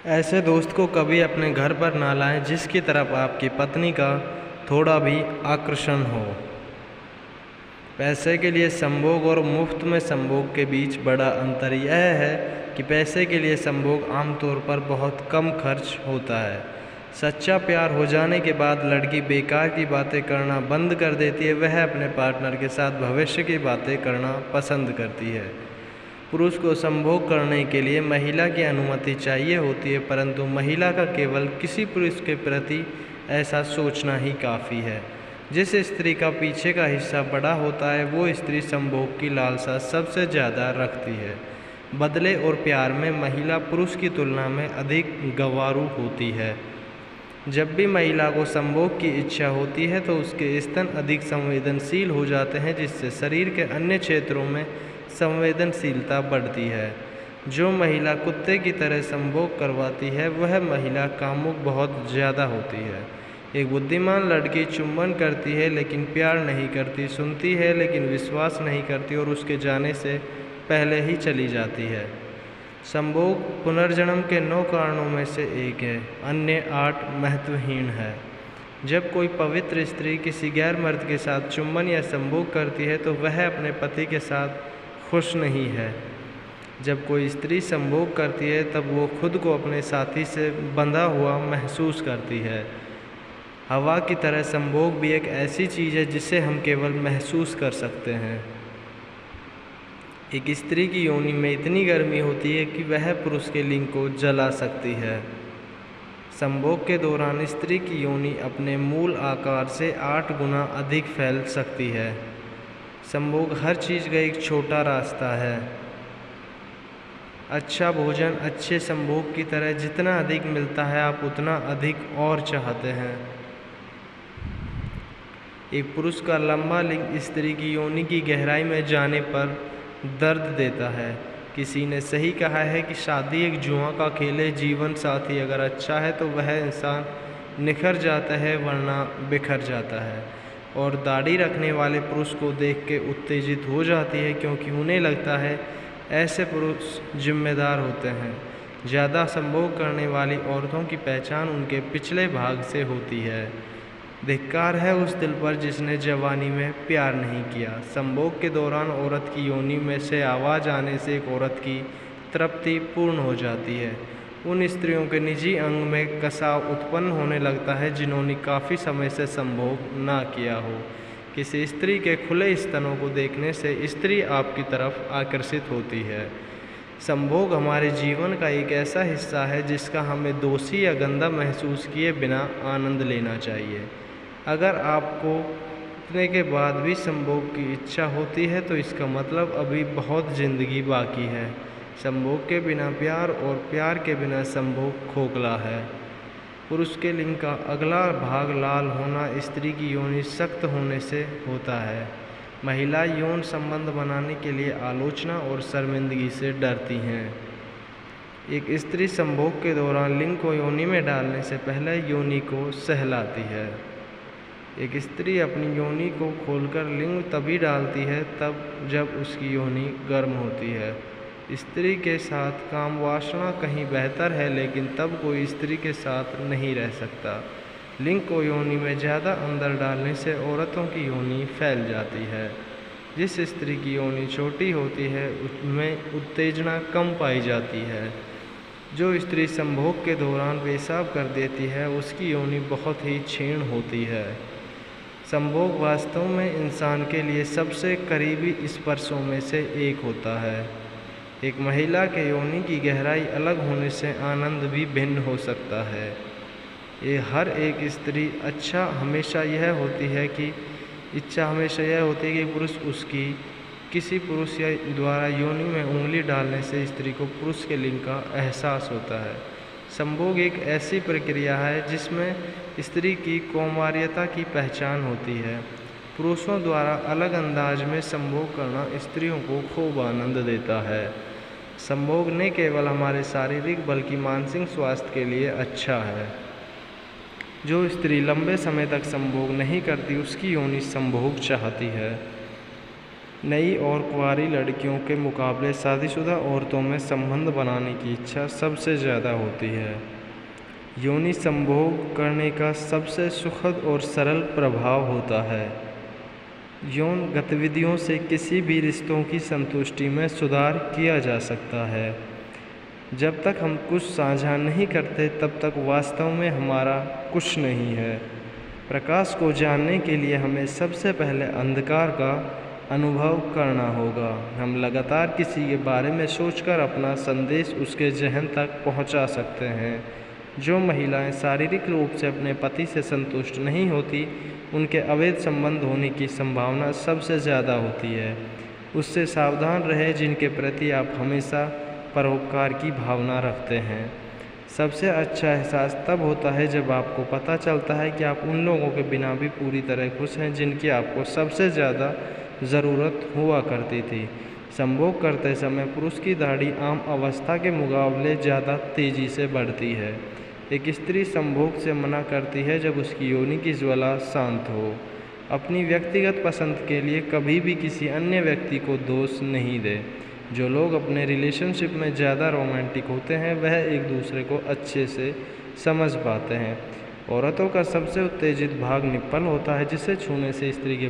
ऐसे दोस्त को कभी अपने घर पर ना लाएं जिसकी तरफ आपकी पत्नी का थोड़ा भी आकर्षण हो। पैसे के लिए संभोग और मुफ्त में संभोग के बीच बड़ा अंतर यह है कि पैसे के लिए संभोग आमतौर पर बहुत कम खर्च होता है। सच्चा प्यार हो जाने के बाद लड़की बेकार की बातें करना बंद कर देती है, वह अपने पार्टनर के साथ भविष्य की बातें करना पसंद करती है। पुरुष को संभोग करने के लिए महिला की अनुमति चाहिए होती है, परंतु महिला का केवल किसी पुरुष के प्रति ऐसा सोचना ही काफ़ी है। जिस स्त्री का पीछे का हिस्सा बड़ा होता है वो स्त्री संभोग की लालसा सबसे ज़्यादा रखती है। बदले और प्यार में महिला पुरुष की तुलना में अधिक गंवारू होती है। जब भी महिला को संभोग की इच्छा होती है तो उसके स्तन अधिक संवेदनशील हो जाते हैं, जिससे शरीर के अन्य क्षेत्रों में संवेदनशीलता बढ़ती है। जो महिला कुत्ते की तरह संभोग करवाती है वह महिला कामुक बहुत ज़्यादा होती है। एक बुद्धिमान लड़की चुंबन करती है लेकिन प्यार नहीं करती, सुनती है लेकिन विश्वास नहीं करती और उसके जाने से पहले ही चली जाती है। संभोग पुनर्जन्म के 9 कारणों में से एक है, अन्य 8 महत्वहीन है। जब कोई पवित्र स्त्री किसी गैर मर्द के साथ चुंबन या संभोग करती है तो वह अपने पति के साथ खुश नहीं है। जब कोई स्त्री संभोग करती है तब वो खुद को अपने साथी से बंधा हुआ महसूस करती है। हवा की तरह संभोग भी एक ऐसी चीज़ है जिसे हम केवल महसूस कर सकते हैं। एक स्त्री की योनि में इतनी गर्मी होती है कि वह पुरुष के लिंग को जला सकती है। संभोग के दौरान स्त्री की योनि अपने मूल आकार से 8 गुना अधिक फैल सकती है। संभोग हर चीज़ का एक छोटा रास्ता है। अच्छा भोजन अच्छे संभोग की तरह जितना अधिक मिलता है आप उतना अधिक और चाहते हैं। एक पुरुष का लंबा लिंग स्त्री की योनि की गहराई में जाने पर दर्द देता है। किसी ने सही कहा है कि शादी एक जुआ का खेल है। जीवन साथी अगर अच्छा है तो वह इंसान निखर जाता है वरना बिखर जाता है। और दाढ़ी रखने वाले पुरुष को देख के उत्तेजित हो जाती है क्योंकि उन्हें लगता है ऐसे पुरुष जिम्मेदार होते हैं। ज़्यादा संभोग करने वाली औरतों की पहचान उनके पिछले भाग से होती है। धिक्कार है उस दिल पर जिसने जवानी में प्यार नहीं किया। संभोग के दौरान औरत की योनि में से आवाज़ आने से एक औरत की तृप्ति पूर्ण हो जाती है। उन स्त्रियों के निजी अंग में कसाव उत्पन्न होने लगता है जिन्होंने काफ़ी समय से संभोग ना किया हो। किसी स्त्री के खुले स्तनों को देखने से स्त्री आपकी तरफ आकर्षित होती है। संभोग हमारे जीवन का एक ऐसा हिस्सा है जिसका हमें दोषी या गंदा महसूस किए बिना आनंद लेना चाहिए। अगर आपको इतने के बाद भी संभोग की इच्छा होती है तो इसका मतलब अभी बहुत ज़िंदगी बाकी है। संभोग के बिना प्यार और प्यार के बिना संभोग खोखला है। पुरुष के लिंग का अगला भाग लाल होना स्त्री की योनि सख्त होने से होता है। महिला यौन संबंध बनाने के लिए आलोचना और शर्मिंदगी से डरती हैं। एक स्त्री संभोग के दौरान लिंग को योनि में डालने से पहले योनि को सहलाती है। एक स्त्री अपनी योनि को खोलकर लिंग तभी डालती है तब जब उसकी योनि गर्म होती है। स्त्री के साथ काम वासना कहीं बेहतर है, लेकिन तब कोई स्त्री के साथ नहीं रह सकता। लिंग को योनि में ज़्यादा अंदर डालने से औरतों की योनि फैल जाती है। जिस स्त्री की योनि छोटी होती है उसमें उत्तेजना कम पाई जाती है। जो स्त्री संभोग के दौरान पेशाब कर देती है उसकी योनि बहुत ही क्षीण होती है। संभोग वास्तव में इंसान के लिए सबसे करीबी स्पर्शों में से एक होता है। एक महिला के योनि की गहराई अलग होने से आनंद भी भिन्न हो सकता है। ये हर एक स्त्री इच्छा हमेशा यह होती है कि पुरुष उसकी किसी पुरुष या द्वारा योनि में उंगली डालने से स्त्री को पुरुष के लिंग का एहसास होता है। संभोग एक ऐसी प्रक्रिया है जिसमें स्त्री की कौमार्यता की पहचान होती है। पुरुषों द्वारा अलग अंदाज में संभोग करना स्त्रियों को खूब आनंद देता है। संभोग न केवल हमारे शारीरिक बल्कि मानसिक स्वास्थ्य के लिए अच्छा है। जो स्त्री लंबे समय तक संभोग नहीं करती उसकी योनि संभोग चाहती है। नई और कुंवारी लड़कियों के मुकाबले शादीशुदा औरतों में संबंध बनाने की इच्छा सबसे ज़्यादा होती है। योनि संभोग करने का सबसे सुखद और सरल प्रभाव होता है। यौन गतिविधियों से किसी भी रिश्तों की संतुष्टि में सुधार किया जा सकता है। जब तक हम कुछ साझा नहीं करते तब तक वास्तव में हमारा कुछ नहीं है। प्रकाश को जानने के लिए हमें सबसे पहले अंधकार का अनुभव करना होगा। हम लगातार किसी के बारे में सोचकर अपना संदेश उसके जहन तक पहुंचा सकते हैं। जो महिलाएं शारीरिक रूप से अपने पति से संतुष्ट नहीं होती, उनके अवैध संबंध होने की संभावना सबसे ज़्यादा होती है। उससे सावधान रहें जिनके प्रति आप हमेशा परोपकार की भावना रखते हैं। सबसे अच्छा एहसास तब होता है जब आपको पता चलता है कि आप उन लोगों के बिना भी पूरी तरह खुश हैं जिनकी आपको सबसे ज़्यादा ज़रूरत हुआ करती थी। संभोग करते समय पुरुष की दाढ़ी आम अवस्था के मुकाबले ज़्यादा तेज़ी से बढ़ती है। एक स्त्री संभोग से मना करती है जब उसकी योनि की ज्वाला शांत हो। अपनी व्यक्तिगत पसंद के लिए कभी भी किसी अन्य व्यक्ति को दोष नहीं दे। जो लोग अपने रिलेशनशिप में ज़्यादा रोमांटिक होते हैं वह एक दूसरे को अच्छे से समझ पाते हैं। औरतों का सबसे उत्तेजित भाग निप्पल होता है, जिसे छूने से स्त्री के